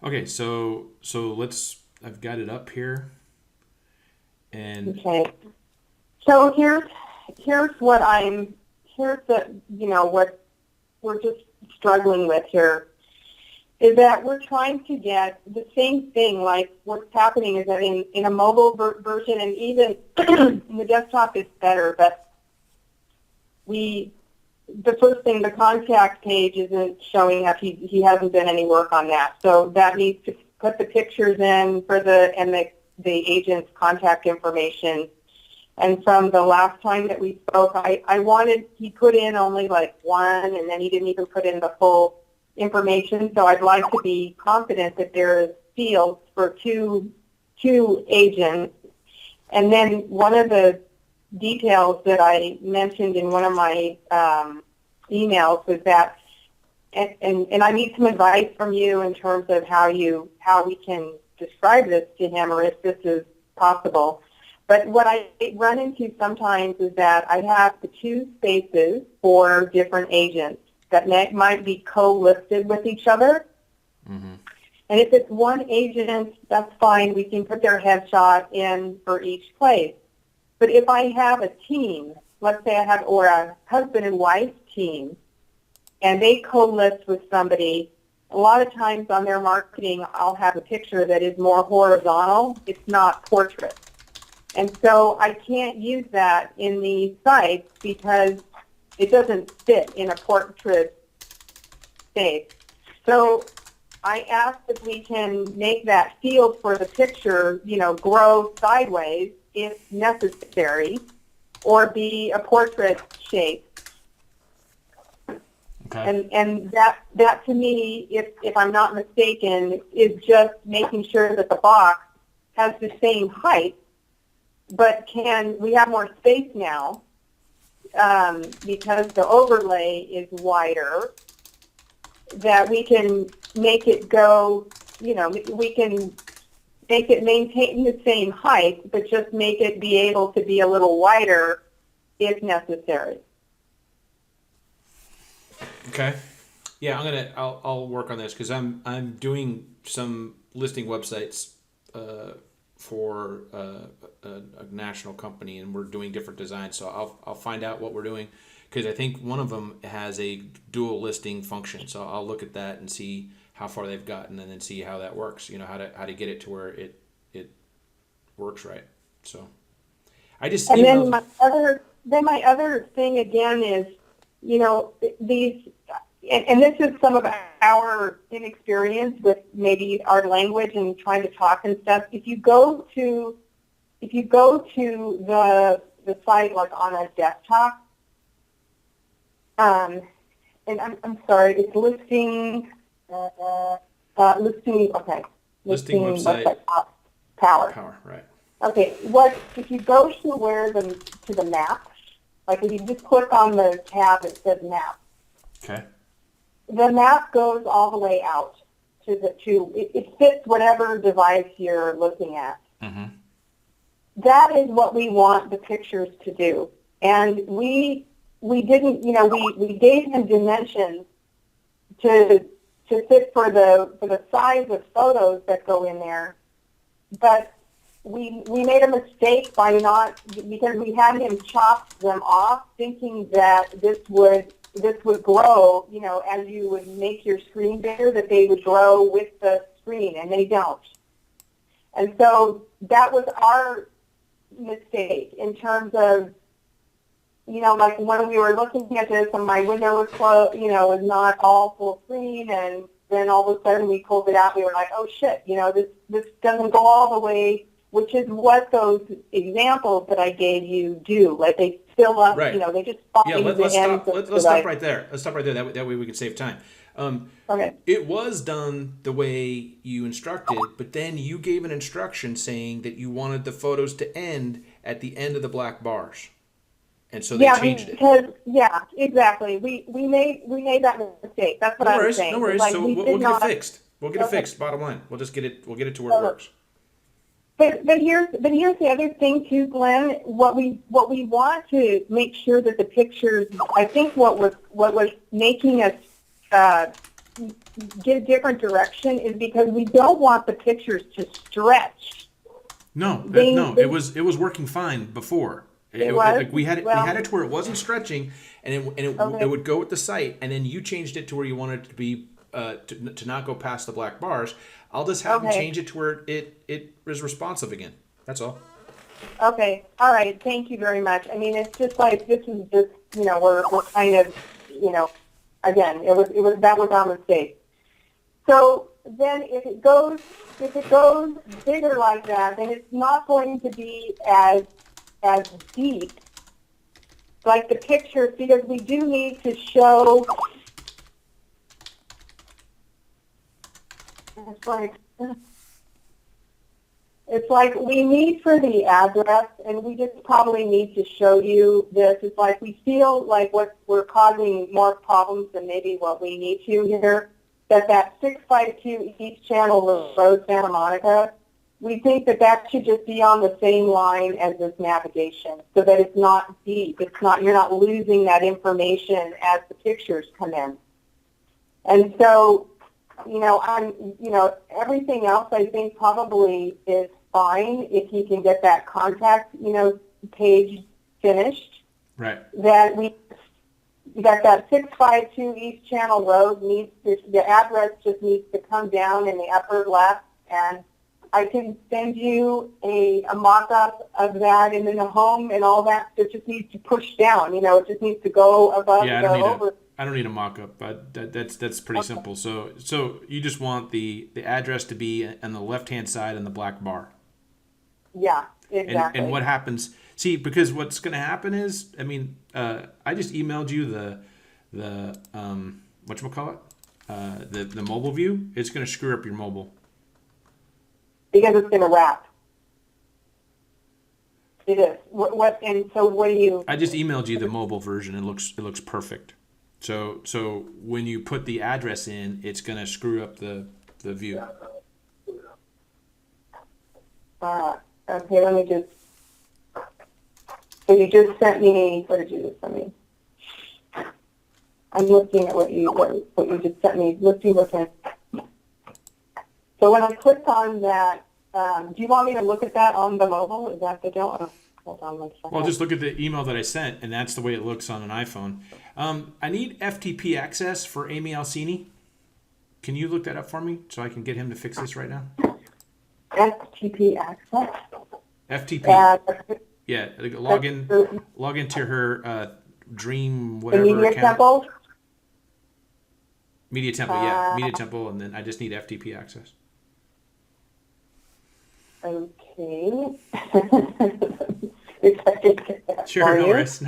Okay, so let's. I've got it up here, and Okay. So here's what here's what we're just struggling with here is that we're trying to get the same thing. Like what's happening is that in a mobile version, and even in the desktop is better, but we the first thing, the contact page isn't showing up. He hasn't done any work on that, so that needs to put the pictures in for the agent's contact information. And from the last time that we spoke, I wanted, he put in only like one, and then he didn't even put in the full information. So I'd like to be confident that there is fields for two agents. And then one of the details that I mentioned in one of my emails was that, and I need some advice from you in terms of how we can describe this to him, or if this is possible. But what I run into sometimes is that I have the two spaces for different agents that might be co-listed with each other. mm-hmm. And if it's one agent, that's fine. We can put their headshot in for each place. But if I have a team, let's say I have, or a husband and wife team, and they co-list with somebody, a lot of times on their marketing, I'll have a picture that is more horizontal. It's not portrait. And so I can't use that in the sites because it doesn't fit in a portrait space. So I asked if we can make that field for the picture, grow sideways if necessary, or be a portrait shape. Okay. And that to me, if I'm not mistaken, is just making sure that the box has the same height, but we have more space now because the overlay is wider, that we can make it go, we can make it maintain the same height, but just make it be able to be a little wider if necessary. Okay. Yeah, I'll work on this because I'm doing some listing websites for a national company, and we're doing different designs. So I'll find out what we're doing because I think one of them has a dual listing function. So I'll look at that and see how far they've gotten, and then see how that works. How to get it to where it works right. So I just And then emailed. my other thing again is, these, and this is some of our inexperience with maybe our language and trying to talk and stuff. If you go to the site like on a desktop, and I'm sorry, it's listing Listing what's website that, power. power, right? Okay, if you go to the map, like if you just click on the tab that says map, Okay. the map goes all the way out it fits whatever device you're looking at. Mm-hmm. That is what we want the pictures to do. And we didn't, we gave him dimensions to fit for the size of photos that go in there, but we made a mistake by not, because we had him chop them off, thinking that this would grow, as you would make your screen bigger, that they would grow with the screen, and they don't. And so that was our mistake in terms of, like when we were looking at this and my window was closed, was not all full screen, and then all of a sudden we pulled it out, we were like, oh shit, this doesn't go all the way, which is what those examples that I gave you do. Like they fill up, Right. they just Yeah. find the Let's ends stop. of Let's the stop right. right there. Let's stop right there. That way we can save time. Okay. It was done the way you instructed, but then you gave an instruction saying that you wanted the photos to end at the end of the black bars, and so they Yeah, changed it. yeah, exactly. We made that mistake. That's what No I was worries. No saying. It's worries. like So we we'll did get it not. fixed. We'll get it Okay. fixed. Bottom line, we'll just get it. We'll get it to where it works. But here's the other thing too, Glenn. What we want to make sure that the pictures. I think what was making us get a different direction is because we don't want the pictures to stretch. No, They it was working fine before. It was? Like we had it Well, to where it wasn't stretching, and it okay. would go with the site, and then you changed it to where you wanted it to be to not go past the black bars. I'll just have them Okay. change it to where it is responsive again. That's all. Okay. All right. Thank you very much. I mean, it's just like, this is just, we're kind of, again, that was our mistake. So then if it goes bigger like that, then it's not going to be as deep like the pictures, because we do need to show, it's like we need for the address, and we just probably need to show you this. It's like we feel like we're causing more problems than maybe what we need to here. That 652 East Channel Road, Santa Monica, we think that should just be on the same line as this navigation, so that it's not deep. You're not losing that information as the pictures come in. And so, everything else I think probably is fine if you can get that contact, page finished. Right. That that 652 East Channel Road the address just needs to come down in the upper left, and I can send you a mock-up of that, and then the home and all that. It just needs to push down. It just needs to go above. Yeah, over. I don't need a mock-up, but that's pretty simple. So you just want the address to be on the left-hand side in the black bar. Yeah, exactly. And what happens? See, because what's going to happen is, I just emailed you the whatchamacallit, the mobile view. It's going to screw up your mobile. Because it's going to wrap. It is. And so what do you? I just emailed you the mobile version. It looks perfect. So when you put the address in, it's going to screw up the view. Okay, let me just. So you just sent me. What did you just send me? I'm looking at what you just sent me. Looking. So when I clicked on that, do you want me to look at that on the mobile? Is that the deal? Oh, hold on one second. Well, just look at the email that I sent, and that's the way it looks on an iPhone. I need FTP access for Amy Alcini. Can you look that up for me so I can get him to fix this right now? FTP access? FTP. Yeah, log into her Dream whatever the Media account. Temple? Media Temple, yeah. Media Temple, and then I just need FTP access. Okay. If I could get that Sure, for no you. worries.